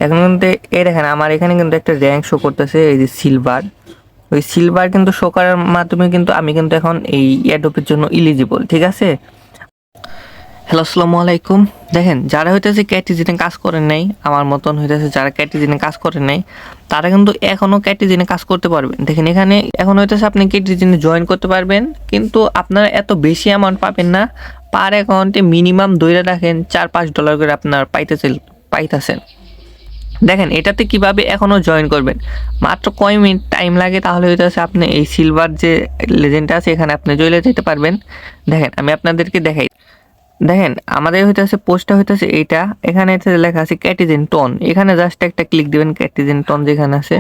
এখন কিন্তু এই দেখেন আমার এখানে কিন্তু একটা র্যাঙ্ক শো করতেছে, এই যে সিলভার। ওই সিলভার কিন্তু শো করার মাধ্যমে কিন্তু আমি কিন্তু এখন এই এয়ারড্রপের জন্য ইলিজিবল, ঠিক আছে। হ্যালো, আসসালামু আলাইকুম। দেখেন যারা হইতেছে ক্যাটিজিনে কাজ করেন নাই, আমার মতন হইতেছে যারা ক্যাটিজিনে কাজ করেন নাই, তারা কিন্তু এখনও ক্যাটিজিনে কাজ করতে পারবেন। দেখেন এখানে এখন হইতেছে আপনি ক্যাটিজিনে জয়েন করতে পারবেন, কিন্তু আপনারা এত বেশি অ্যামাউন্ট পাবেন না। পার অ্যাকাউন্টে মিনিমাম ধরে রাখেন $4-5 করে আপনার পাইতেছেন। দেখেন এটাতে কিভাবে এখনও জয়েন করবেন, মাত্র কয় মিনিট টাইম লাগে, তাহলে হইতেছে আপনি এই সিলভার যে লেজেন্ডটা আছে এখানে আপনি চলে যেতে পারবেন। দেখেন আমি আপনাদেরকে দেখাই। দেখেন আমাদের হইতেছে পোস্টটা হইতেছে এইটা, এখানে লেখা আছে ক্যাটিজেন টন। এখানে জাস্ট একটা ক্লিক দিবেন, ক্যাটিজেন টন যেখানে আছে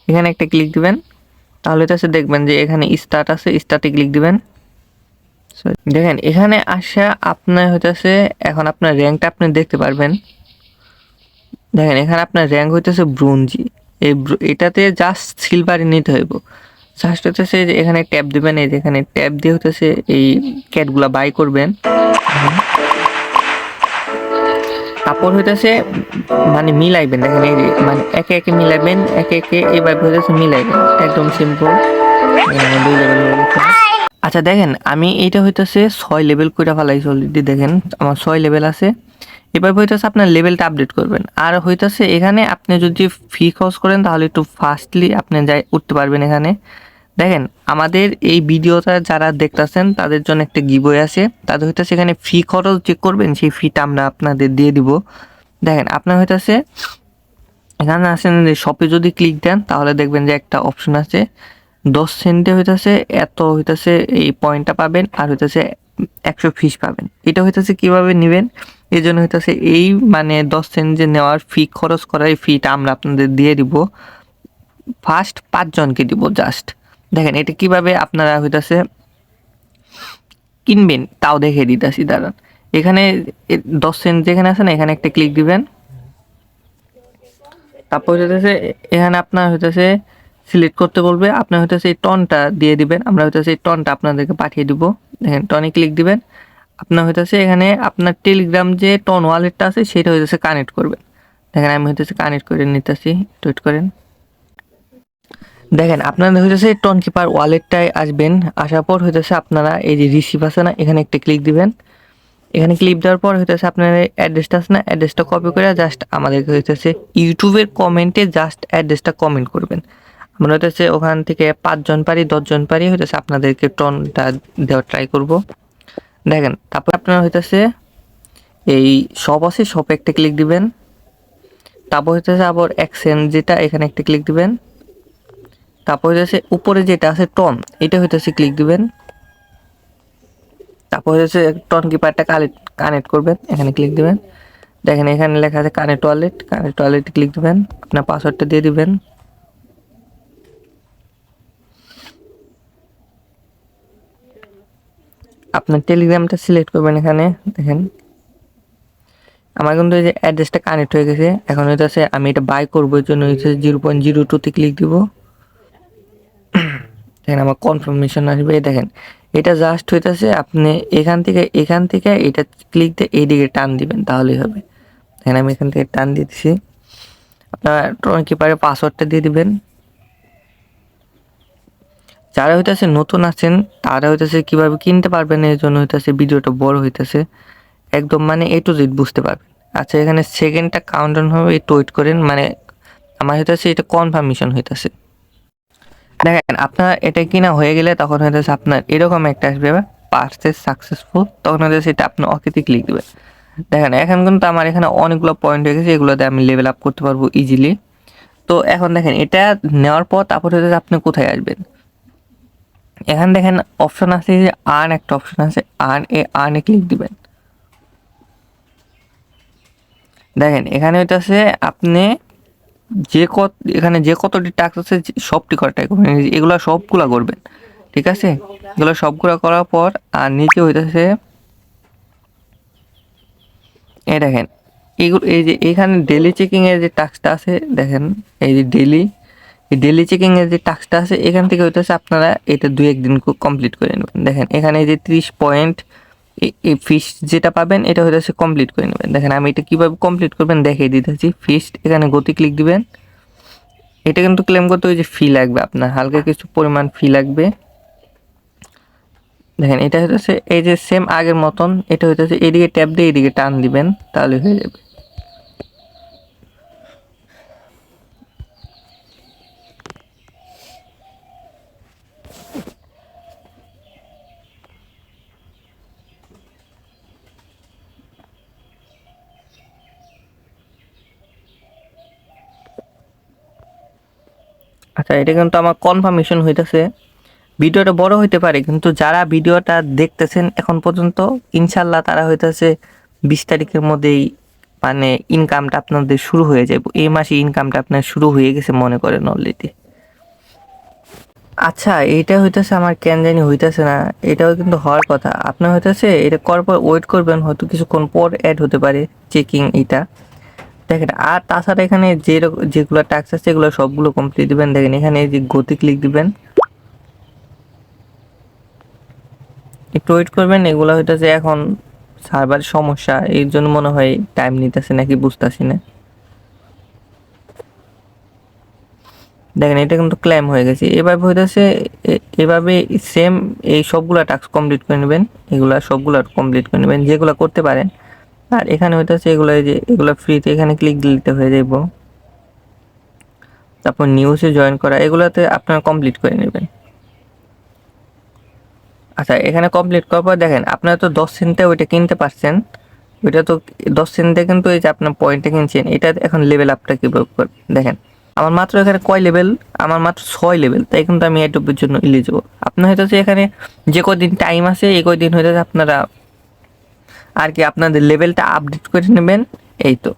এখানে একটা ক্লিক দিবেন। তাহলে হইতেছে দেখবেন যে এখানে স্টার্ট আছে, স্টার্টে ক্লিক দিবেন। দেখেন এখানে আসা আপনার হইতেছে এখন আপনার র্যাঙ্কটা আপনি দেখতে পারবেন। দেখেন এখানে আপনার র্যাঙ্ক হইতেছে ব্রোঞ্জি। এটাতে জাস্ট সিলভারে নিতে হইব। জাস্ট হইতেছে যে এখানে ট্যাপ দিবেন, এই যেখানে ট্যাপ দিয়ে হইতেছে এই ক্যাটগুলা বাই করবেন। তারপর হইতেছে মানে মিলাইবেন। দেখেন এই যে মানে একে একে মিলাইবেন, একে একে এইভাবে হইতেছে মিলাইবেন, একদম সিম্পল। 2 লেভেল হয়ে গেছে। আচ্ছা দেখেন আমি এইটা হইতেছে 6 লেভেল কইরা ফেলাইছি অলরেডি। দেখেন আমার 6 লেভেল আছে। এবার হইতেছে আপনার লেভেলটা আপডেট করবেন। আর হইতেছে এখানে আপনি যদি ফি খরচ করেন তাহলে একটু ফাস্টলি আপনি যাই উঠতে পারবেন এখানে। দেখেন আমাদের এই ভিডিওটা যারা দেখতেছেন তাদের জন্য একটা গিভওয়ে আছে। তাদের হইতেছে এখানে ফি খরচ যে করবেন সেই ফিটা আমরা আপনাদের দিয়ে দিব। দেখেন আপনার হইতেছে এখানে আসেন যে শপে যদি ক্লিক দেন তাহলে দেখবেন যে একটা অপশন আছে 10 সেন্টে হইতেছে এত হইতেছে এই পয়েন্টটা পাবেন, আর হইতেছে 100 ফিস পাবেন। এটা হইতেছে কিভাবে নেবেন, এই জন্য হইতেছে এই মানে 10 সেন্ট যে নেওয়ার ফি খরচ করার এই ফিটা আমরা আপনাদের দিয়ে দিব। ফার্স্ট 5 জনকে দিব জাস্ট। দেখেন এটা কিভাবে আপনারা হইতেছে কিনবেন তাও দেখে দিতেছি, দাঁড়ান। এখানে 10 সেন্ট যেখানে আছে না এখানে একটা ক্লিক দিবেন। তারপর হইতেছে এখানে আপনার হইতেছে সিলেক্ট করতে বলবে, আপনার হইতেছে এই টনটা দিয়ে দিবেন। আমরা হইতেছে এই টনটা আপনাদেরকে পাঠিয়ে দিব। দেখেন টনে ক্লিক দিবেন। আপনার হইতেছে এখানে আপনার টেলিগ্রাম যে টন ওয়ালেটটা আছে সেটা হইতেছে কানেক্ট করবেন। দেখেন আমি হইতেছে কানেক্ট করে নিতেছি, টুইট করেন। দেখেন আপনাদের হইতেছে টন কিপার ওয়ালেটটায় আসবেন। আসার পর হইতেছে আপনারা এই যে রিসিভ আছে না এখানে একটা ক্লিক দিবেন। এখানে ক্লিক দেওয়ার পর হইতেছে আপনার অ্যাড্রেসটা আছে না, অ্যাড্রেসটা কপি করে জাস্ট আমাদেরকে হইতেছে ইউটিউবের কমেন্টে জাস্ট অ্যাড্রেসটা কমেন্ট করবেন। আমরা হইতেছে ওখান থেকে 5 জন পারি 10 জন পারি হইতেছে আপনাদেরকে টনটা দেওয়ার ট্রাই করব। দেখেন তারপর আপনারা হইতেছে এই শপ আছে, শপে একটা ক্লিক দিবেন। তারপর হইতেছে আবার এক্সচেঞ্জ যেটা এখানে একটা ক্লিক দিবেন। তারপর হইতেছে উপরে যেটা আছে টন এটা হইতেছে ক্লিক দিবেন। তারপর হচ্ছে টন কিপারটা কানেক্ট করবেন, এখানে ক্লিক দিবেন। দেখেন এখানে লেখা আছে কানেক্ট ওয়ালেট, কানেক্ট ওয়ালেটে ক্লিক দিবেন, আপনার পাসওয়ার্ডটা দিয়ে দিবেন। আপনার টেলিগ্রামটা সিলেক্ট করবেন এখানে। দেখেন আমার কিন্তু এই যে অ্যাড্রেসটা কানেক্ট হয়ে গেছে। এখন হইতেছে আমি এটা বাই করবো, এর জন্য হচ্ছে 0.02-তে ক্লিক দিব। দেখেন আমার কনফার্মেশন আসবে। দেখেন এটা জাস্ট হইতেছে আপনি এখান থেকে এটা ক্লিক দিয়ে এইদিকে টান দিবেন তাহলেই হবে। দেখেন আমি এখান থেকে টান দিতেছি। আপনার টন কিপারে পাসওয়ার্ডটা দিয়ে দিবেন। যারা হইতেছে নতুন আছেন তারা হইতেছে কিভাবে কিনতে পারবেন এর জন্য হইতেছে ভিডিওটা বড় হইতেছে, একদম মানে A to Z বুঝতে পারবেন। আচ্ছা এখানে সেকেন্ডটা কাউন্টডাউন হবে, একটু ওয়েট করেন। মানে আমার হইতেছে এটা কনফার্মেশন হইতেছে। দেখেন আপনার এটা কিনা হয়ে গেলে তখন হইতেছে আপনার এরকম একটা আসবে পারচেজ সাকসেসফুল, তখন হইতেছে এটা আপনি ওকেতে ক্লিক দিবেন। দেখেন এখন কিন্তু আমার এখানে অনেকগুলো পয়েন্ট হয়ে গেছে, এগুলোতে আমি লেভেল আপ করতে পারবো ইজিলি। তো এখন দেখেন এটা নেওয়ার পর তারপর হইতেছে আপনি কোথায় আসবেন। এখানে দেখেন অপশন আছে যে আর্ন, একটা অপশন আছে আর্নে ক্লিক দিবেন। দেখেন এখানে হইতেছে আপনি এখানে যে কতটি টাস্ক আছে সবটি করা ট্রাই করবেন, এগুলো সবগুলা করবেন, ঠিক আছে। এগুলো সবগুলা করার পর আর নিচে হইতেছে এই দেখেন এগুলো এই যে এখানে ডেলি চেকিং এর যে টাস্কটা আছে, দেখেন এই যে ডেলি চেকিং এর যে টাস্কটা আছে এখান থেকে হইতেছে আপনারা এটা 2-1 দিন কমপ্লিট করে নেবেন। দেখেন এখানে এই যে 30 পয়েন্ট এই ফিস্ট যেটা পাবেন এটা হইতেছে কমপ্লিট করে নেবেন। দেখেন আমি এটা কীভাবে কমপ্লিট করবেন দেখিয়ে দিতেছি। ফিস্ট এখানে গতি ক্লিক দিবেন। এটা কিন্তু ক্লেম করতে ওই যে ফি লাগবে, আপনার হালকা কিছু পরিমাণ ফি লাগবে। দেখেন এটা হইতেছে এই যে সেম আগের মতন, এটা হইতেছে এদিকে ট্যাপ দিয়ে এদিকে টান দিবেন, তাহলে হয়ে যাবে। আচ্ছা, এটা কিন্তু আমার কনফার্মেশন হইতেছে। ভিডিওটা বড় হইতে পারে, কিন্তু যারা ভিডিওটা দেখতেছেন এখন পর্যন্ত ইনশাল্লাহ তারা হইতেছে 20 তারিখের মধ্যেই মানে ইনকামটা আপনাদের শুরু হয়ে যাবে। এই মাসে ইনকামটা আপনার শুরু হয়ে গেছে মনে করেন অলরেডি। আচ্ছা, এইটা হইতেছে আমার কেন জানি হইতেছে না, এটাও কিন্তু হওয়ার কথা। আপনার হইতেছে এটা করার পর ওয়েট করবেন, হয়তো কিছুক্ষণ পর অ্যাড হতে পারে চেকিং এটা। দেখেন আর তাছাড়া এখানে যেগুলো টাস্ক আছে সেগুলো সবগুলো কমপ্লিট দিবেন। দেখেন এখানে যে গতি ক্লিক দিবেন, একটু ওয়েট করবেন। এগুলো হইতেছে এখন সার্ভার সমস্যা, এর জন্য মনে হয় টাইম নিতেছে নাকি বুঝতেছি না। দেখেন এটা কিন্তু ক্লেম হয়ে গেছে। এভাবে হইতেছে এভাবে সেম এই সবগুলা টাস্ক কমপ্লিট করে নেবেন, এগুলা সবগুলা কমপ্লিট করে নেবেন যেগুলো করতে পারেন। আর এখানে হইতেছে এগুলো যে এগুলো ফ্রিতে, এখানে ক্লিক দিতে হয়ে যাব। তারপর নিউজে জয়েন করা, এগুলাতে আপনারা কমপ্লিট করে নেবেন। আচ্ছা, এখানে কমপ্লিট করার পর দেখেন আপনারা তো 10 সেন্টে ওইটা কিনতে পারছেন। ওইটা তো 10 সেন্টে কিন্তু এই যে আপনার পয়েন্টে কিনছেন, এটা এখন লেভেল আপটা কীভাবে করবেন দেখেন। আমার মাত্র এখানে কয় লেভেল, আমার মাত্র 6 লেভেল, তাই কিন্তু আমি এটুকুর জন্য এলিজিবল। আপনার হইতেছে এখানে যে কদিন টাইম আছে এই কদিন হইতেছে আপনারা আর কি আপনাদের লেভেলটা আপডেট করে নেবেন, এই তো।